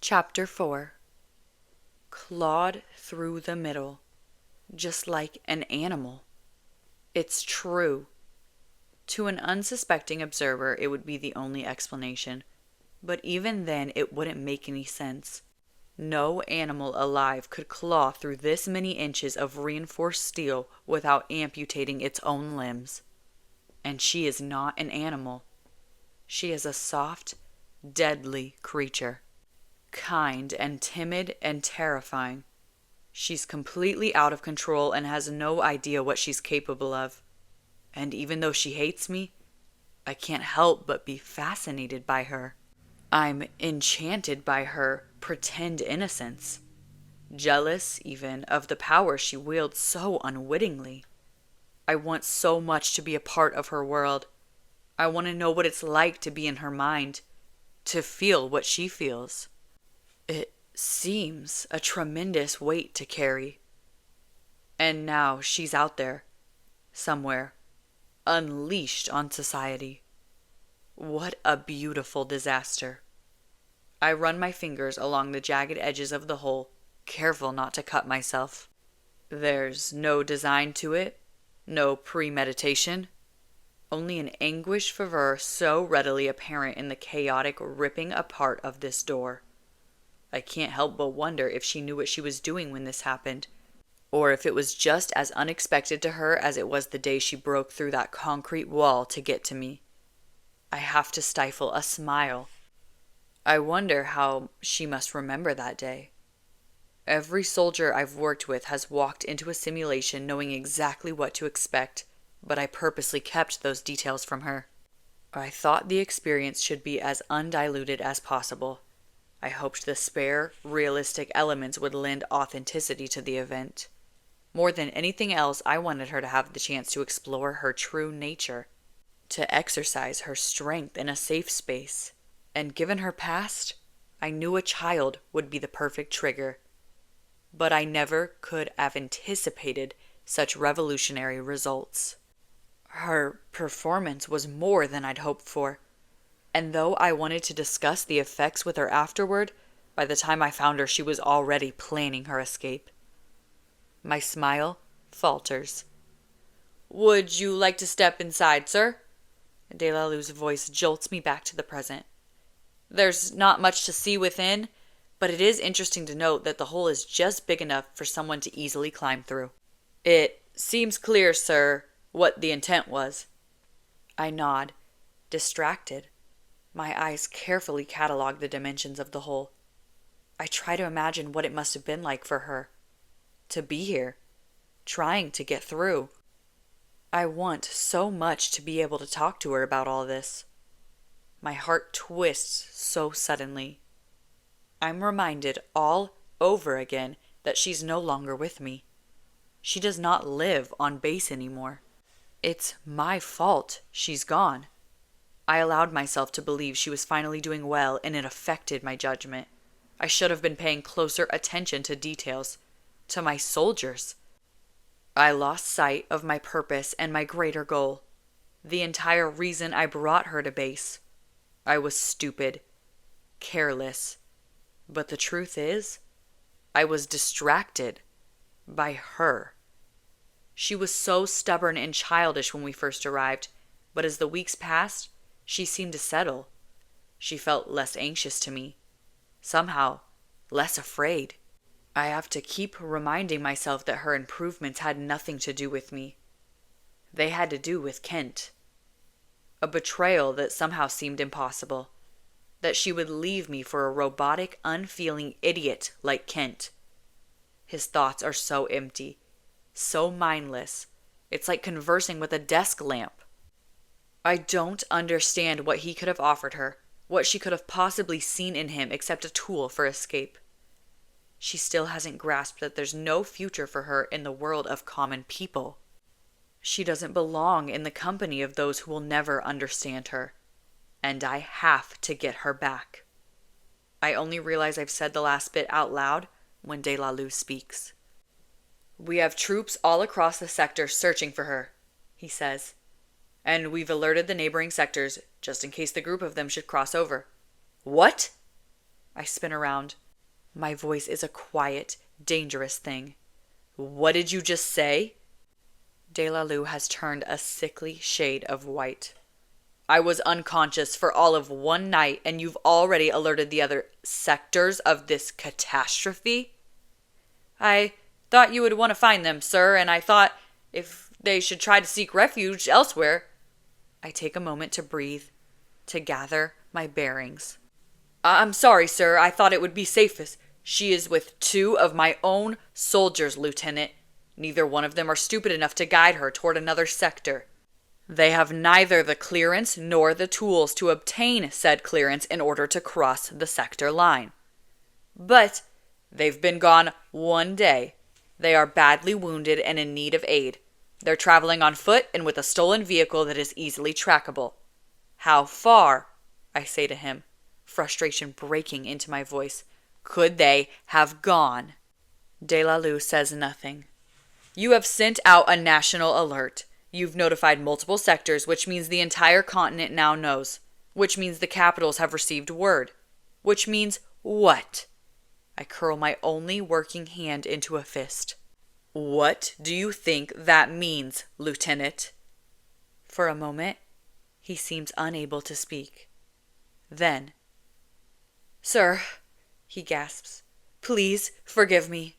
Chapter 4. Clawed through the middle, just like an animal. It's true. To an unsuspecting observer, it would be the only explanation. But even then, it wouldn't make any sense. No animal alive could claw through this many inches of reinforced steel without amputating its own limbs. And she is not an animal. She is a soft, deadly creature. Kind and timid and terrifying. She's completely out of control and has no idea what she's capable of. And even though she hates me, I can't help but be fascinated by her. I'm enchanted by her pretend innocence. Jealous, even, of the power she wields so unwittingly. I want so much to be a part of her world. I want to know what it's like to be in her mind, to feel what she feels. It seems a tremendous weight to carry. And now she's out there, somewhere, unleashed on society. What a beautiful disaster. I run my fingers along the jagged edges of the hole, careful not to cut myself. There's no design to it, no premeditation, only an anguished fervor so readily apparent in the chaotic ripping apart of this door. I can't help but wonder if she knew what she was doing when this happened, or if it was just as unexpected to her as it was the day she broke through that concrete wall to get to me. I have to stifle a smile. I wonder how she must remember that day. Every soldier I've worked with has walked into a simulation knowing exactly what to expect, but I purposely kept those details from her. I thought the experience should be as undiluted as possible. I hoped the spare, realistic elements would lend authenticity to the event. More than anything else, I wanted her to have the chance to explore her true nature, to exercise her strength in a safe space. And given her past, I knew a child would be the perfect trigger. But I never could have anticipated such revolutionary results. Her performance was more than I'd hoped for. And though I wanted to discuss the effects with her afterward, by the time I found her she was already planning her escape. My smile falters. "Would you like to step inside, sir?" De La Lu's voice jolts me back to the present. "There's not much to see within, but it is interesting to note that the hole is just big enough for someone to easily climb through. It seems clear, sir, what the intent was." I nod, distracted. My eyes carefully catalog the dimensions of the hole. I try to imagine what it must have been like for her. To be here, trying to get through. I want so much to be able to talk to her about all this. My heart twists so suddenly. I'm reminded all over again that she's no longer with me. She does not live on base anymore. It's my fault she's gone. I allowed myself to believe she was finally doing well, and it affected my judgment. I should have been paying closer attention to details, to my soldiers. I lost sight of my purpose and my greater goal, the entire reason I brought her to base. I was stupid, careless, but the truth is, I was distracted by her. She was so stubborn and childish when we first arrived, but as the weeks passed, she seemed to settle. She felt less anxious to me. Somehow, less afraid. I have to keep reminding myself that her improvements had nothing to do with me. They had to do with Kent. A betrayal that somehow seemed impossible. That she would leave me for a robotic, unfeeling idiot like Kent. His thoughts are so empty, so mindless. It's like conversing with a desk lamp. I don't understand what he could have offered her, what she could have possibly seen in him except a tool for escape. She still hasn't grasped that there's no future for her in the world of common people. She doesn't belong in the company of those who will never understand her. And I have to get her back. I only realize I've said the last bit out loud when De La Lu speaks. "We have troops all across the sector searching for her," he says. "And we've alerted the neighboring sectors, just in case the group of them should cross over." "What?" I spin around. My voice is a quiet, dangerous thing. What did you just say? De La Lue has turned a sickly shade of white. I was unconscious for all of one night, and you've already alerted the other sectors of this catastrophe? I thought you would want to find them, sir, and I thought if they should try to seek refuge elsewhere. I take a moment to breathe, to gather my bearings. I'm sorry, sir. I thought it would be safest. She is with 2 of my own soldiers, Lieutenant. Neither one of them are stupid enough to guide her toward another sector. They have neither the clearance nor the tools to obtain said clearance in order to cross the sector line. But they've been gone 1 day. They are badly wounded and in need of aid. They're traveling on foot and with a stolen vehicle that is easily trackable. How far, I say to him, frustration breaking into my voice, could they have gone? De La Lue says nothing. You have sent out a national alert. You've notified multiple sectors, which means the entire continent now knows. Which means the capitals have received word. Which means what? I curl my only working hand into a fist. What do you think that means, Lieutenant? For a moment, he seems unable to speak. Then, Sir, he gasps, please forgive me.